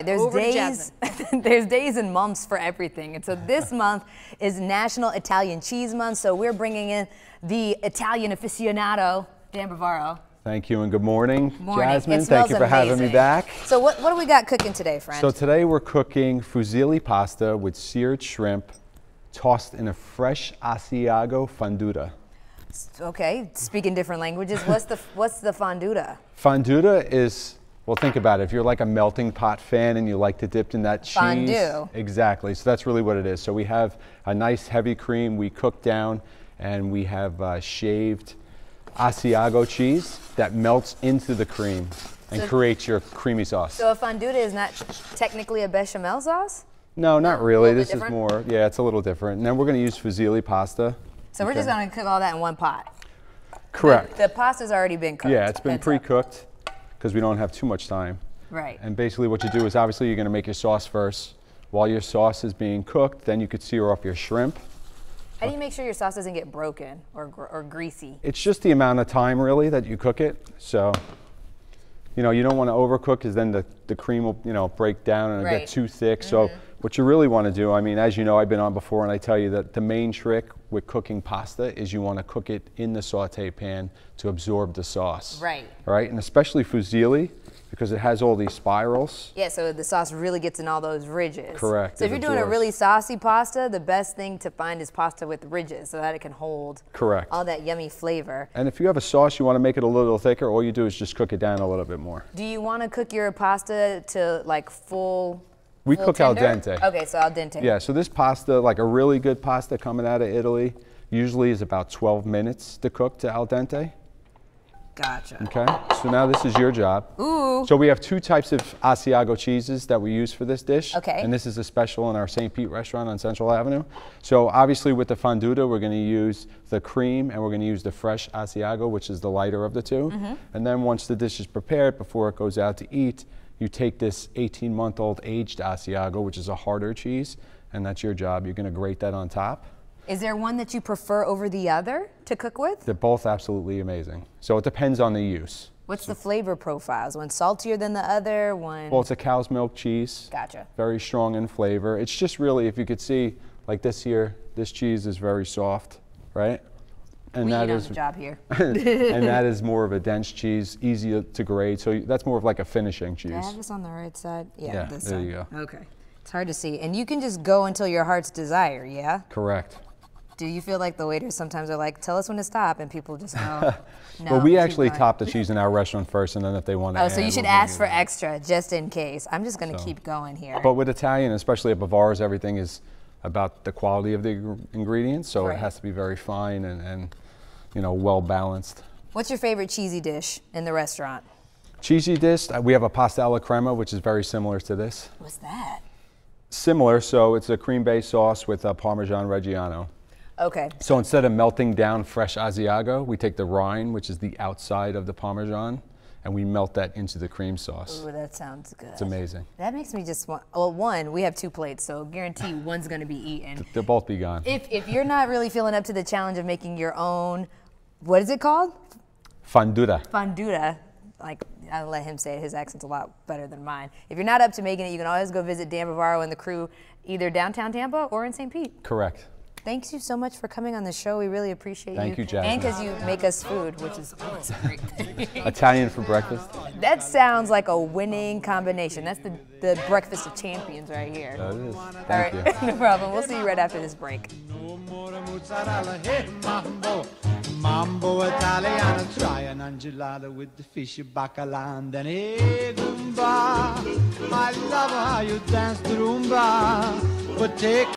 There's days, there's days and months for everything. And so this month is National Italian Cheese Month. So we're bringing in the Italian aficionado, Dan Bavaro. Thank you and good morning, Morning. Jasmine. Thank you for having me back. So what do we got cooking today, friend? So today we're cooking fusilli pasta with seared shrimp tossed in a fresh Asiago fonduta. Okay, speaking different languages, what's the fonduta? Fonduta is, well, think about it. If you're like a melting pot fan and you like to dip in that cheese. Fondue. Exactly. So that's really what it is. So we have a nice heavy cream we cook down, and we have shaved Asiago cheese that melts into the cream and creates your creamy sauce. So a fonduta is not technically a bechamel sauce? No, not really. This is different? more, yeah, it's a little different. And then we're going to use fusilli pasta. So we're just going to cook all that in one pot? Correct. The pasta's already been cooked? Yeah, it's been pre-cooked because we don't have too much time. Right. And basically what you do is obviously you're going to make your sauce first. While your sauce is being cooked, then you could sear off your shrimp. How do you make sure your sauce doesn't get broken or greasy? It's just the amount of time really that you cook it. So, you know, you don't want to overcook because then the cream will, you know, break down and get too thick. So what you really want to do, I mean, as you know, I've been on before and I tell you that the main trick with cooking pasta is you want to cook it in the saute pan to absorb the sauce. Right. Right, and especially fusilli because it has all these spirals. Yeah, so the sauce really gets in all those ridges. Correct. So if you're doing a really saucy pasta, the best thing to find is pasta with ridges so that it can hold all that yummy flavor. And if you have a sauce, you want to make it a little thicker, all you do is just cook it down a little bit more. Do you want to cook your pasta to like full We cook tender? al dente. Okay, so al dente. Yeah, so this pasta, like a really good pasta coming out of Italy, usually is about 12 minutes to cook to al dente. Gotcha. Okay, so now this is your job. Ooh. So we have two types of Asiago cheeses that we use for this dish. Okay. And this is a special in our St. Pete restaurant on Central Avenue. So obviously with the fonduta, we're going to use the cream and we're going to use the fresh Asiago, which is the lighter of the two. And then once the dish is prepared, before it goes out to eat, you take this 18-month-old aged Asiago, which is a harder cheese, and that's your job. You're going to grate that on top. Is there one that you prefer over the other to cook with? They're both absolutely amazing. So it depends on the use. What's the flavor profiles? One saltier than the other? One? Well, it's a cow's milk cheese. Gotcha. Very strong in flavor. It's just really, if you could see, like this here, this cheese is very soft, right? And we that eat is on the job here. and that is more of a dense cheese, easy to grate. So that's more of like a finishing cheese. Do I have this on the right side? Yeah, this there side. you go. Okay. It's hard to see. And you can just go until your heart's desire, yeah? Correct. Do you feel like the waiters sometimes are like, tell us when to stop, and people just go, no. Well, we actually top the cheese in our restaurant first, and then if they want to Oh, so you should ask for extra, just in case. I'm just going to keep going here. But with Italian, especially at Bavaro's, everything is about the quality of the ingredients, so it has to be very fine and you know, well balanced. What's your favorite cheesy dish in the restaurant? Cheesy dish, we have a pasta alla crema, which is very similar to this. What's that? Similar, so it's a cream-based sauce with a Parmesan Reggiano. Okay. So instead of melting down fresh Asiago, we take the rind, which is the outside of the Parmesan, and we melt that into the cream sauce. Ooh, that sounds good. It's amazing. That makes me just want, well, one, we have 2 plates, so guarantee one's going to be eaten. They'll both be gone. If you're not really feeling up to the challenge of making your own, what is it called? Fonduta. Fonduta. Like, I'll let him say it. His accent's a lot better than mine. If you're not up to making it, you can always go visit Dan Bavaro and the crew either downtown Tampa or in St. Pete. Correct. Thanks you so much for coming on the show. We really appreciate you. Thank you, Jasmine. And because you make us food, which is always a great thing. Italian for breakfast. That sounds like a winning combination. That's the breakfast of champions right here. That is. Thank you. No problem. We'll see you right after this break. Mambo Italiano, try an angelada with the fish bacala and then hey Goomba. I love how you dance the rumba, but take